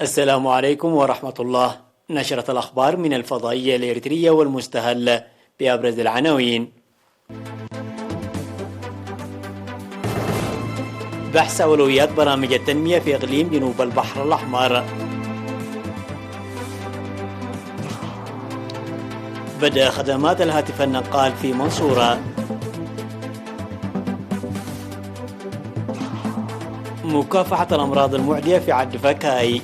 السلام عليكم ورحمة الله. نشرة الأخبار من الفضائية الإريترية والمستهل بأبرز العناوين. بحث أولويات برامج التنمية في إقليم جنوب البحر الأحمر. بدأ خدمات الهاتف النقال في منصورة. مكافحة الأمراض المعدية في عد فكاي.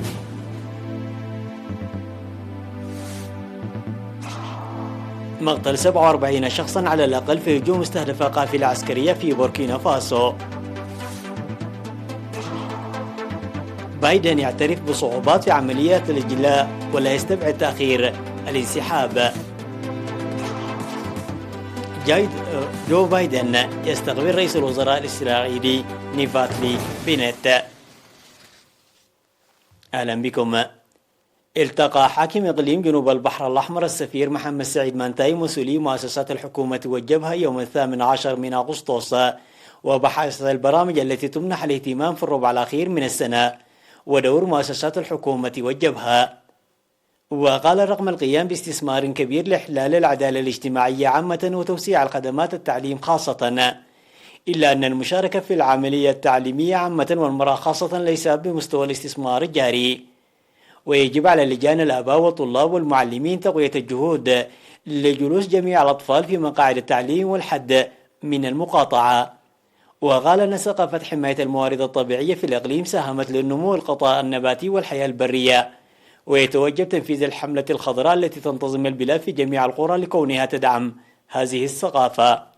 مقتل 47 شخصا على الأقل في هجوم استهدف قافلة عسكرية في بوركينا فاسو. بايدن يعترف بصعوبات في عمليات الإجلاء ولا يستبعد تأخير الانسحاب. جو بايدن يستقبل رئيس الوزراء الإسرائيلي نيفاتلي بنت. أهلا بكم. التقى حاكم إقليم جنوب البحر الأحمر السفير محمد سعيد مانتاي مسؤولي مؤسسات الحكومة والجبهة يوم 18 من أغسطس وبحث البرامج التي تمنح الاهتمام في الربع الأخير من السنة ودور مؤسسات الحكومة والجبهة. وقال رغم القيام باستثمار كبير لإحلال العدالة الاجتماعية عامة وتوسيع الخدمات التعليم خاصة، إلا أن المشاركة في العملية التعليمية عامة والمرأة خاصة ليس بمستوى الاستثمار الجاري، ويجب على لجان الآباء والطلاب والمعلمين تقوية الجهود لجلوس جميع الأطفال في مقاعد التعليم والحد من المقاطعة. وقال أن ثقافة حماية الموارد الطبيعية في الإقليم ساهمت للنمو القطاع النباتي والحياة البرية، ويتوجب تنفيذ الحملة الخضراء التي تنتظم البلاد في جميع القرى لكونها تدعم هذه الثقافة.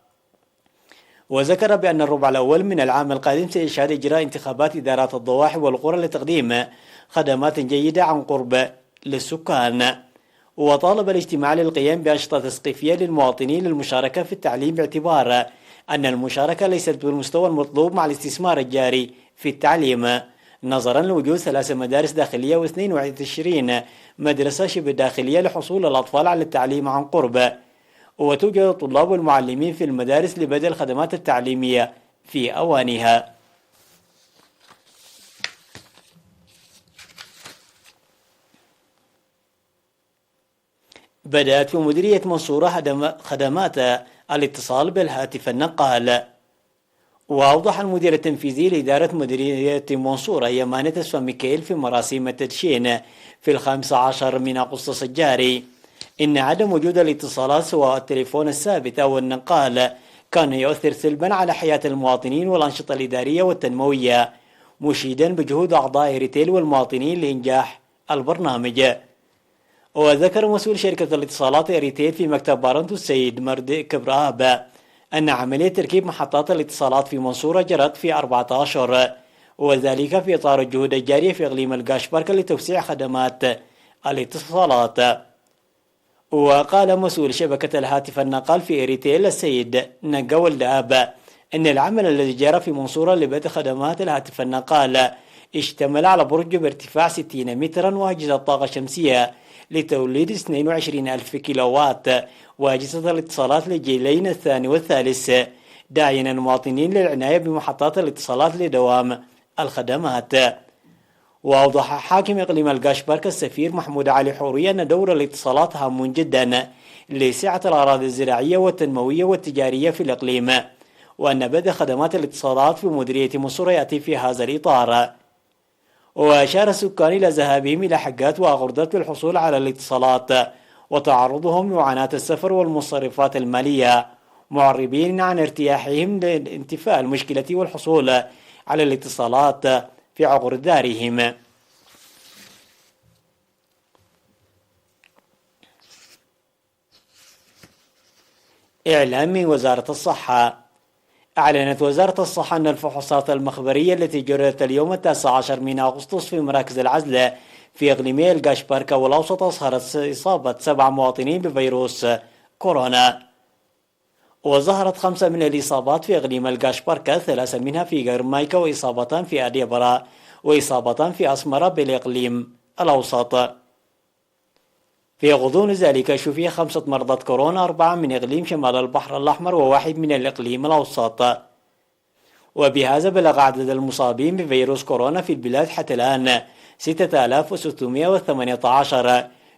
وذكر بأن الربع الأول من العام القادم سيشهد إجراء انتخابات إدارات الضواحي والقرى لتقديم خدمات جيدة عن قرب للسكان. وطالب الاجتماع للقيام بأنشطة تثقيفية للمواطنين للمشاركة في التعليم باعتبار أن المشاركة ليست بالمستوى المطلوب مع الاستثمار الجاري في التعليم، نظرا لوجود 3 مدارس داخلية و22 مدرسة شبه داخلية لحصول الأطفال على التعليم عن قرب، وتوجد الطلاب والمعلمين في المدارس لبدء الخدمات التعليمية في أوانها. بدأت في مديرية منصورة خدمات الاتصال بالهاتف النقال. وأوضح المدير التنفيذي لإدارة مديرية منصورة يمانة سواميكيل في مراسيم التدشين في 15 من أغسطس الجاري إن عدم وجود الاتصالات سواء التليفون الثابت أو النقال كان يؤثر سلبا على حياة المواطنين والأنشطة الإدارية والتنموية، مشيدا بجهود أعضاء ريتيل والمواطنين لإنجاح البرنامج. وذكر مسؤول شركة الاتصالات ريتيل في مكتب بارنتو السيد مرد كبراب أن عملية تركيب محطات الاتصالات في منصورة جرت في 4 أشهر، وذلك في إطار الجهود الجارية في إقليم القاشبركة لتوسيع خدمات الاتصالات. وقال مسؤول شبكة الهاتف النقال في ريتيل السيد نقا والدآب أن العمل الذي جرى في منصورة لبدء خدمات الهاتف النقال اشتمل على برج بارتفاع 60 مترا وأجهزة طاقة شمسية لتوليد 22,000 كيلووات وأجهزة الاتصالات للجيلين الثاني والثالث، داعيا المواطنين للعناية بمحطات الاتصالات لدوام الخدمات. وأوضح حاكم إقليم القاشبركة السفير محمود علي حوري أن دور الاتصالات هام جدا لسعة الأراضي الزراعية والتنموية والتجارية في الإقليم، وأن بدء خدمات الاتصالات في مديرية منصورة يأتي في هذا الإطار. وأشار السكان إلى ذهابهم إلى حقات وأغردات للحصول على الاتصالات وتعرضهم لمعاناة السفر والمصارفات المالية، معربين عن ارتياحهم لانتفاء المشكلة والحصول على الاتصالات في عقر دارهم. إعلام من وزارة الصحة. أعلنت وزارة الصحة أن الفحوصات المخبرية التي جرت اليوم 19 من أغسطس في مراكز العزل في إقليمي القاشبركة والأوسط أظهرت إصابة 7 مواطنين بفيروس كورونا. وظهرت 5 من الإصابات في إقليم القاشبركة، 3 منها في قرمايكا، وإصابتان في أديبرا، وإصابتان في أسمرة بالإقليم الأوسط. في غضون ذلك شفي 5 مرضى كورونا، 4 من إقليم شمال البحر الأحمر و1 من الإقليم الأوسط. وبهذا بلغ عدد المصابين بفيروس كورونا في البلاد حتى الآن 6618،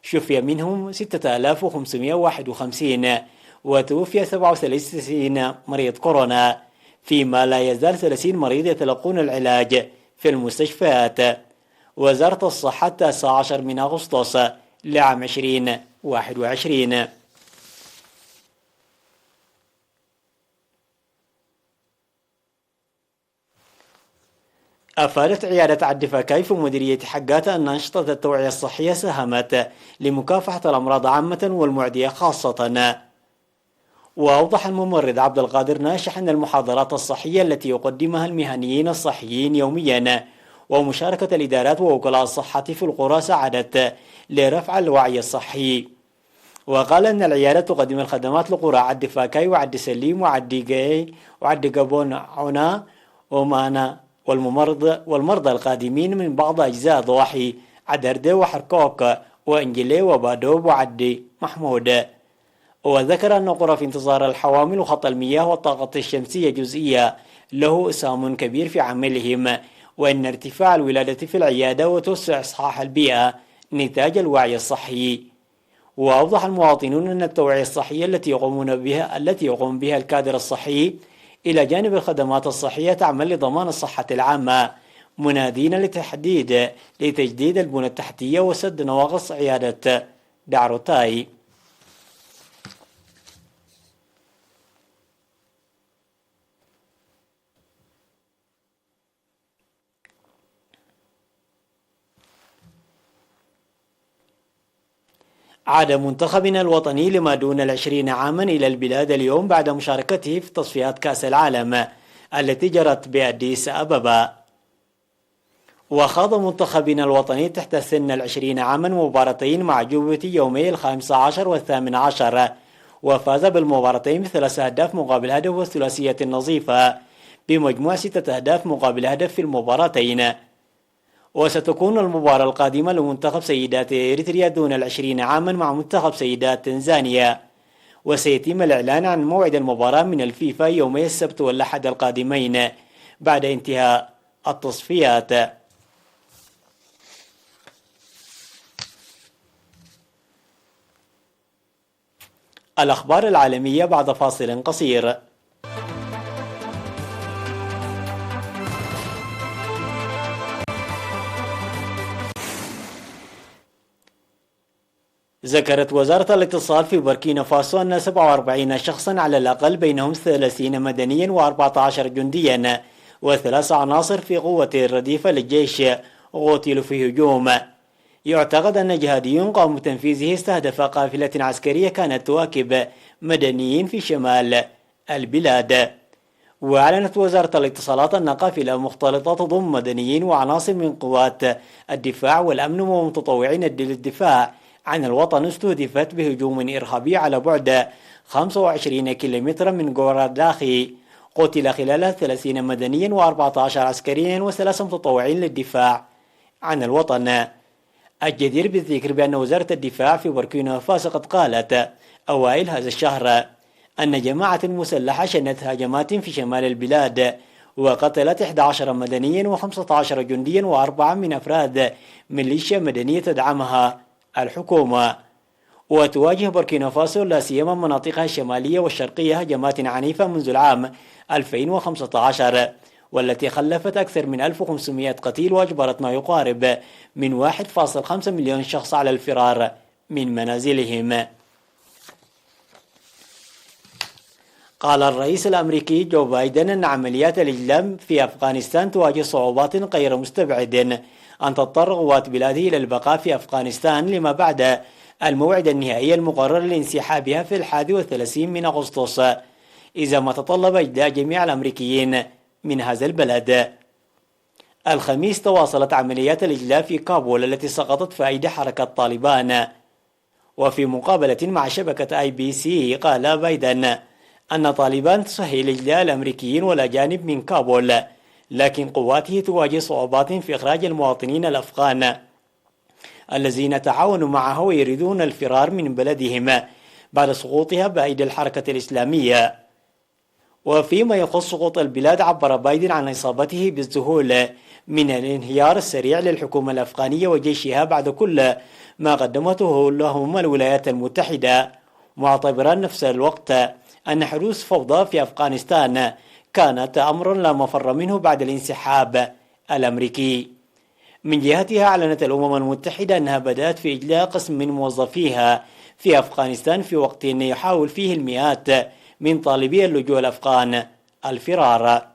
شفي منهم 6551، وتوفي 37 مريض كورونا، فيما لا يزال 30 مريض يتلقون العلاج في المستشفيات. وزارة الصحة 19 من أغسطس لعام 2021. أفادت عيادة عدفاكاي في مديرية حقات أن أنشطة التوعية الصحية ساهمت لمكافحة الأمراض عامة والمعدية خاصة. وأوضح الممرض عبد القادر ناشح أن المحاضرات الصحية التي يقدمها المهنيين الصحيين يوميا ومشاركة الإدارات ووكلاء الصحة في القرى ساعدت لرفع الوعي الصحي. وقال أن العيادة تقدم الخدمات لقرى عد فاكاي وعد سليم وعد جاي وعد جابون عنا ومانا والمرضى القادمين من بعض أجزاء ضواحي عدردة وحركوك وإنجلي وبادوب وعد محمود. وذكر أن قرى في انتظار الحوامل وخط المياه والطاقة الشمسية جزئية له إسهام كبير في عملهم، وأن ارتفاع الولادة في العيادة وتوسع إصحاح البيئة نتاج الوعي الصحي. وأوضح المواطنون أن التوعية الصحية التي يقوم بها الكادر الصحي إلى جانب الخدمات الصحية تعمل لضمان الصحة العامة، منادين لتجديد البنى التحتية وسد نواقص عيادة دعروتاي. عاد منتخبنا الوطني لما دون 20 عاما إلى البلاد اليوم بعد مشاركته في تصفيات كأس العالم التي جرت بأديس أبابا. وخاض منتخبنا الوطني تحت سن 20 عاما مباراتين مع جوبتي يومي 15 و18، وفاز بالمباراتين ب3 أهداف مقابل هدف والثلاثية النظيفة بمجموع 6 أهداف مقابل هدف في المباراتين. وستكون المباراة القادمة لمنتخب سيدات إريتريا دون 20 عاما مع منتخب سيدات تنزانيا، وسيتم الإعلان عن موعد المباراة من الفيفا يومي السبت والأحد القادمين بعد انتهاء التصفيات. الأخبار العالمية بعد فاصل قصير. ذكرت وزارة الاتصال في بوركينا فاسو أن 47 شخصا على الأقل بينهم 30 مدنيا و14 جنديا و3 عناصر في قوة الرديفة للجيش قتلوا في هجوم يعتقد أن جهاديون قاموا بتنفيذه استهدف قافلة عسكرية كانت تواكب مدنيين في شمال البلاد. وأعلنت وزارة الاتصالات أن قافلة مختلطة تضم مدنيين وعناصر من قوات الدفاع والأمن ومتطوعين للدفاع عن الوطن استهدفت بهجوم إرهابي على بعد 25 كيلومترا من غوراداخي. قتل خلالها 30 مدنيا و14 عسكريا و3 متطوعين للدفاع عن الوطن. الجدير بالذكر بأن وزارة الدفاع في بوركينا فاسو قد قالت أوائل هذا الشهر أن جماعة مسلحة شنت هجمات في شمال البلاد وقتلت 11 مدنيا و15 جنديا و4 من أفراد ميليشيا مدنية تدعمها الحكومة. وتواجه بوركينا فاسو لا سيما مناطقها الشمالية والشرقية هجمات عنيفة منذ العام 2015 والتي خلفت أكثر من 1500 قتيل وأجبرت ما يقارب من 1.5 مليون شخص على الفرار من منازلهم. قال الرئيس الأمريكي جو بايدن أن عمليات الإجلام في أفغانستان تواجه صعوبات غير مستبعد أن تضطر قوات بلاده إلى البقاء في أفغانستان لما بعد الموعد النهائي المقرر لانسحابها في 31 من أغسطس إذا ما تطلب إجلاء جميع الأمريكيين من هذا البلد. الخميس تواصلت عمليات الإجلاء في كابول التي سقطت في أيدي حركة طالبان. وفي مقابلة مع شبكة IBC قال بايدن أن طالبان تسهل إجلاء الأمريكيين والأجانب من كابول، لكن قواته تواجه صعوبات في إخراج المواطنين الأفغان الذين تعاونوا معه ويريدون الفرار من بلدهم بعد سقوطها بأيدي الحركة الإسلامية. وفيما يخص سقوط البلاد عبر بايدن عن إصابته بالذهول من الانهيار السريع للحكومة الأفغانية وجيشها بعد كل ما قدمته لهم الولايات المتحدة، معتبرا نفس الوقت أن حدوث فوضى في أفغانستان كانت أمرا لا مفر منه بعد الانسحاب الأمريكي. من جهتها أعلنت الأمم المتحدة أنها بدأت في إجلاء قسم من موظفيها في أفغانستان في وقت يحاول فيه المئات من طالبي اللجوء الأفغان الفرار.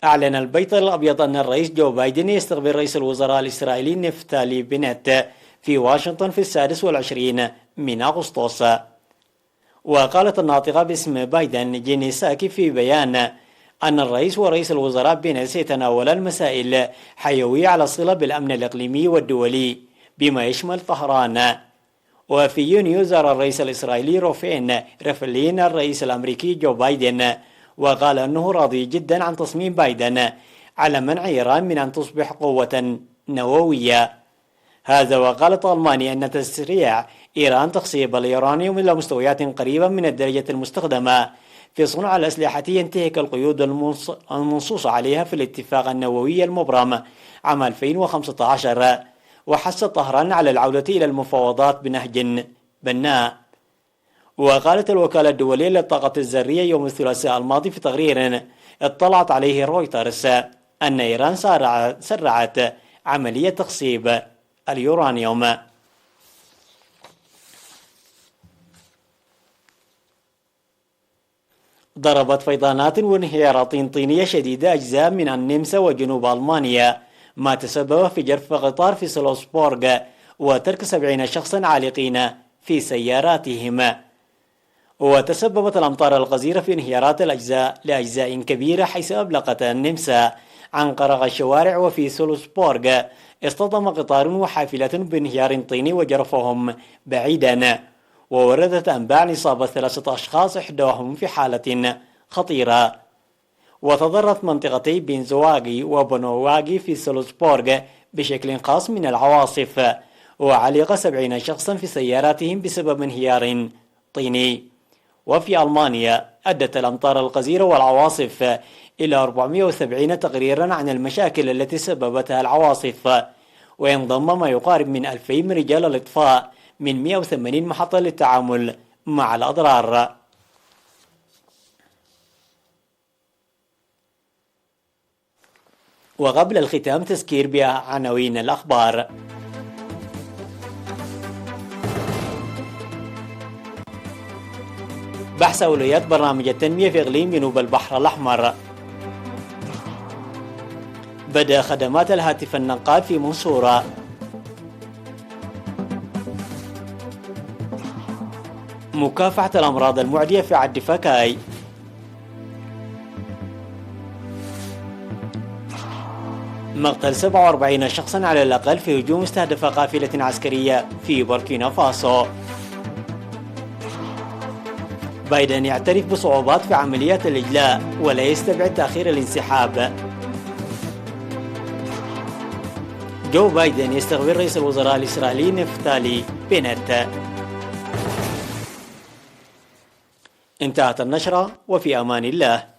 أعلن البيت الأبيض أن الرئيس جو بايدن يستقبل رئيس الوزراء الإسرائيلي نفتالي بنت في واشنطن في 26 من أغسطس. وقالت الناطقة باسم بايدن جيني ساكي في بيان أن الرئيس ورئيس الوزراء بنت سيتناولا مسائل حيوية على صلة بالأمن الإقليمي والدولي بما يشمل طهران. وفي يونيو زار الرئيس الإسرائيلي ريفلين الرئيس الأمريكي جو بايدن، وقال أنه راضي جدا عن تصميم بايدن على منع إيران من أن تصبح قوة نووية. هذا وقالت ألمانيا أن تسريع إيران تخصيب اليورانيوم إلى مستويات قريبة من الدرجة المستخدمة في صنع الأسلحة ينتهك القيود المنصوص عليها في الاتفاق النووي المبرم عام 2015، وحث طهران على العودة إلى المفاوضات بنهج بناء. وقالت الوكالة الدولية للطاقة الذرية يوم الثلاثاء الماضي في تقرير اطلعت عليه رويترز أن إيران سرعت عملية تخصيب اليورانيوم. ضربت فيضانات وانهيارات طينية شديدة أجزاء من النمسا وجنوب ألمانيا، ما تسبب في جرف قطار في سلوسبورغ وترك 70 شخصا عالقين في سياراتهم. وتسببت الأمطار الغزيرة في انهيارات لأجزاء كبيرة، حيث أبلغت النمسا عن قرق الشوارع. وفي سلوسبورغ اصطدم قطار وحافلة بانهيار طيني وجرفهم بعيدا. ووردت أنباء عن إصابة 3 أشخاص، إحداهم في حالة خطيرة. وتضررت منطقتي بنزواغي وبنواغي في سلوسبورغ بشكل خاص من العواصف، وعلق 70 شخصا في سياراتهم بسبب انهيار طيني. وفي ألمانيا أدت الأمطار الغزيرة والعواصف إلى 470 تقريرا عن المشاكل التي سببتها العواصف، وينضم ما يقارب من 2000 من رجال الإطفاء من 180 محطة للتعامل مع الأضرار. وقبل الختام تذكير بعناوين الأخبار. بحث أولويات برنامج التنمية في إقليم جنوب البحر الأحمر. بدأ خدمات الهاتف النقال في منصورة. مكافحة الأمراض المعدية في عد فكاي. مقتل 47 شخصا على الأقل في هجوم استهدف قافلة عسكرية في بوركينا فاسو. بايدن يعترف بصعوبات في عمليات الإجلاء ولا يستبعد تأخير الانسحاب. جو بايدن يستقبل رئيس الوزراء الإسرائيلي نفتالي بنت. انتهت النشرة، وفي أمان الله.